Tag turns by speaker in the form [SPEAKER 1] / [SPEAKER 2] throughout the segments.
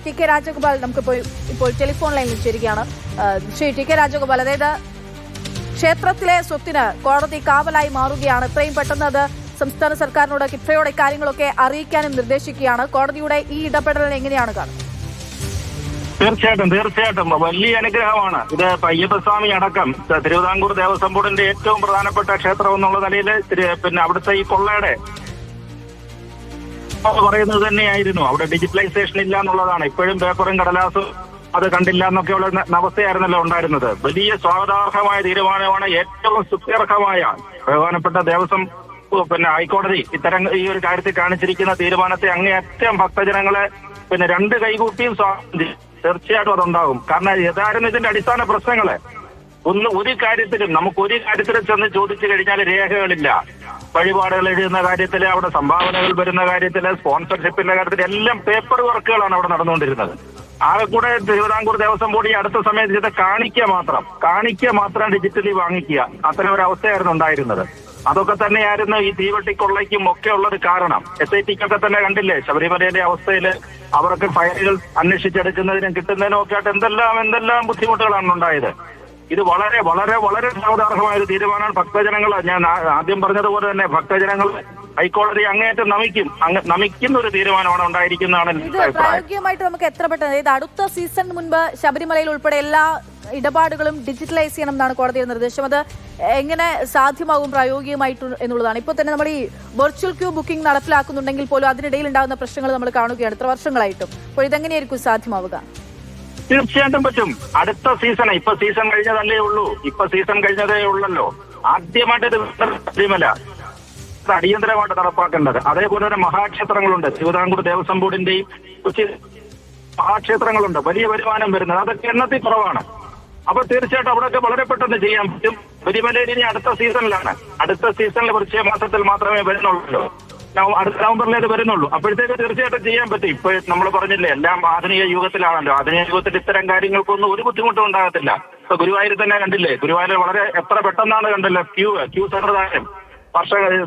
[SPEAKER 1] T K Rajagopal നമുക്ക് ഇപ്പോൾ telephone ലൈനിൽ ചേരുകയാണ്. ശ്രീ ടി കെ രാജഗോപാൽ, അതായത് ക്ഷേത്രത്തിലെ സ്വത്തിന് കോടതി കാവലായി മാറുകയാണ്. എത്രയും പെട്ടെന്ന് അത് സംസ്ഥാന സർക്കാരിനോട് കിഫ്ബിയോടെ കാര്യങ്ങളൊക്കെ അറിയിക്കാനും നിർദ്ദേശിക്കുകയാണ്. കോടതിയുടെ ഈ ഇടപെടൽ എങ്ങനെയാണ് കാണുന്നത്?
[SPEAKER 2] തീർച്ചയായിട്ടും വലിയ അനുഗ്രഹമാണ് ഇത്. അയ്യപ്പസ്വാമി അടക്കം തിരുവിതാംകൂർ ദേവസ്വം ബോർഡിന്റെ ഏറ്റവും പ്രധാനപ്പെട്ട ക്ഷേത്രം എന്നുള്ള നിലയിൽ പിന്നെ അവിടുത്തെ ഈ കൊള്ളയുടെ പറയുന്നത് തന്നെയായിരുന്നു. അവിടെ ഡിജിറ്റലൈസേഷൻ ഇല്ല എന്നുള്ളതാണ്. ഇപ്പോഴും പേപ്പറും കടലാസും അത് കണ്ടില്ല എന്നൊക്കെയുള്ള അവസ്ഥയായിരുന്നല്ലോ ഉണ്ടായിരുന്നത്. വലിയ സ്വാഗതാർഹമായ തീരുമാനമാണ്. ഏറ്റവും സ്തുത്യർഹമായ ബഹുമാനപ്പെട്ട ദേവസ്വം ഹൈക്കോടതി ഇത്തരം ഈ ഒരു കാര്യത്തിൽ കാണിച്ചിരിക്കുന്ന തീരുമാനത്തെ അങ്ങേയറ്റം ഭക്തജനങ്ങളെ രണ്ട് കൈകൂട്ടിയും സ്വാഗതം. തീർച്ചയായിട്ടും അതുണ്ടാകും. കാരണം യഥാർത്ഥ ഇതിന്റെ അടിസ്ഥാന പ്രശ്നങ്ങള് ഒരു കാര്യത്തിലും ചെന്ന് ചോദിച്ചു കഴിഞ്ഞാൽ രേഖകളില്ല. വഴിപാടുകൾ എഴുതുന്ന കാര്യത്തില്, അവിടെ സംഭാവനകൾ വരുന്ന കാര്യത്തില്, സ്പോൺസർഷിപ്പിന്റെ കാര്യത്തില് എല്ലാം പേപ്പർ വർക്കുകളാണ് അവിടെ നടന്നുകൊണ്ടിരുന്നത്. ആകെ കൂടെ തിരുവിതാംകൂർ ദേവസ്വം ബോർഡ് ഈ അടുത്ത സമയത്ത് ഇത് കാണിക്ക മാത്രം ഡിജിറ്റലി വാങ്ങിക്കുക, അത്തരം ഒരു അവസ്ഥയായിരുന്നു ഉണ്ടായിരുന്നത്. അതൊക്കെ തന്നെയായിരുന്നു ഈ തീവെട്ടിക്കൊള്ളയ്ക്കും ഒക്കെ ഉള്ളത് കാരണം. SITക്കൊക്കെ തന്നെ കണ്ടില്ലേ ശബരിമലയിലെ അവസ്ഥയില് അവർക്ക് ഫയലുകൾ അന്വേഷിച്ചെടുക്കുന്നതിനും കിട്ടുന്നതിനും ഒക്കെ ആയിട്ട് എന്തെല്ലാം ബുദ്ധിമുട്ടുകളാണ് ഉണ്ടായത്. ഇത് വളരെ വളരെ വളരെ സ്വാഗതാർഹമായ ഒരു തീരുമാനമാണ്. ഭക്തജനങ്ങൾ, ഞാൻ ആദ്യം പറഞ്ഞതുപോലെ തന്നെ ഭക്തജനങ്ങൾ ഹൈക്കോടതി അങ്ങേയറ്റം നമിക്കുന്ന ഒരു തീരുമാനമാണ് ഉണ്ടായിരിക്കുന്നതാണ്.
[SPEAKER 1] ഇത് പ്രായോഗികമായിട്ട് നമുക്ക് എത്ര പെട്ടെന്ന്, അതായത് അടുത്ത സീസൺ മുൻപ് ശബരിമലയിൽ ഉൾപ്പെടെ എല്ലാ ഇടപാടുകളും ഡിജിറ്റലൈസ് ചെയ്യണം എന്നാണ് കോടതിയുടെ നിർദ്ദേശം. അത് എങ്ങനെ സാധ്യമാകും പ്രായോഗികമായിട്ട് എന്നുള്ളതാണ്. ഇപ്പോൾ തന്നെ നമ്മൾ ഈ വെർച്വൽ ക്യൂ ബുക്കിംഗ് നടപ്പിലാക്കുന്നുണ്ടെങ്കിൽ പോലും അതിനിടയിൽ ഉണ്ടാകുന്ന പ്രശ്നങ്ങൾ നമ്മൾ കാണുകയാണ് ഇത്ര വർഷങ്ങളായിട്ടും. അപ്പോൾ ഇതെങ്ങനെയായിരിക്കും സാധ്യമാവുക?
[SPEAKER 2] തീർച്ചയായിട്ടും പറ്റും. അടുത്ത സീസൺ, ഇപ്പൊ സീസൺ കഴിഞ്ഞതല്ലേ ഉള്ളൂ. സീസൺ കഴിഞ്ഞതേ ഉള്ളല്ലോ. ആദ്യമായിട്ട് ഇത് ശബരിമല അടിയന്തരമായിട്ട് നടപ്പാക്കേണ്ടത്. അതേപോലെ തന്നെ മഹാക്ഷേത്രങ്ങളുണ്ട്. തിരുവിതാംകൂർ ദേവസ്വം ബോർഡിന്റെയും കൊച്ചി മഹാക്ഷേത്രങ്ങളുണ്ട്. വലിയ വരുമാനം വരുന്നത് അതൊക്കെ എണ്ണത്തിൽ കുറവാണ്. അപ്പൊ തീർച്ചയായിട്ടും അവിടെയൊക്കെ വളരെ പെട്ടെന്ന് ചെയ്യാൻ പറ്റും. ശബരിമലയിൽ ഇനി അടുത്ത സീസണിൽ വൃശ്ചിക മാസത്തിൽ മാത്രമേ വരുന്നുള്ളൂ. അടുത്ത നവംബറിലേക്ക് വരുന്നുള്ളൂ. അപ്പോഴത്തേക്ക് തീർച്ചയായിട്ടും ചെയ്യാൻ പറ്റും. ഇപ്പൊ നമ്മൾ പറഞ്ഞില്ലേ, എല്ലാം ആധുനിക യുഗത്തിലാണല്ലോ. ആധുനിക യുഗത്തിൽ ഇത്തരം കാര്യങ്ങൾക്കൊന്നും ഒരു ബുദ്ധിമുട്ടും ഉണ്ടാകത്തില്ല. ഇപ്പൊ ഗുരുവായൂർ തന്നെ കണ്ടില്ലേ, ഗുരുവായൂർ വളരെ എത്ര പെട്ടെന്നാണ് കണ്ടല്ലോ ക്യൂ സമ്പ്രദായം.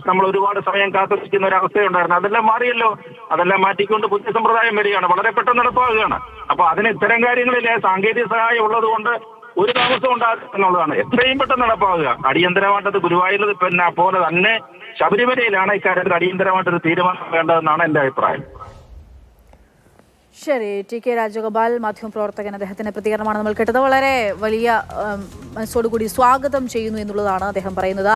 [SPEAKER 2] നമ്മൾ ഒരുപാട് സമയം കാത്തിരിക്കുന്ന ഒരു അവസ്ഥയുണ്ടായിരുന്നു. അതെല്ലാം മാറിയല്ലോ. അതെല്ലാം മാറ്റിക്കൊണ്ട് പുതിയ സമ്പ്രദായം വരികയാണ്. വളരെ പെട്ടെന്ന് നടപ്പാകുകയാണ്. അപ്പൊ അതിന് ഇത്തരം കാര്യങ്ങളിലെ സാങ്കേതിക സഹായം ഉള്ളത് കൊണ്ട് ഒരു താമസം ഉണ്ടാകുക എന്നുള്ളതാണ്. എത്രയും പെട്ടെന്ന് നടപ്പാകുക. അടിയന്തരമായിട്ടത് ഗുരുവായൂർ പോലെ തന്നെ ശബരിമലയിലാണ് ഇക്കാര്യത്തിൽ അടിയന്തരമായിട്ടൊരു തീരുമാനം വേണ്ടതെന്നാണ് എന്റെ അഭിപ്രായം.
[SPEAKER 1] ശരി, ടി കെ രാജഗോപാൽ മാധ്യമപ്രവർത്തകൻ, അദ്ദേഹത്തിന്റെ പ്രതികരണമാണ് നമ്മൾ കേട്ടത്. വളരെ വലിയ മനസ്സോടുകൂടി സ്വാഗതം ചെയ്യുന്നു എന്നുള്ളതാണ് അദ്ദേഹം പറയുന്നത്.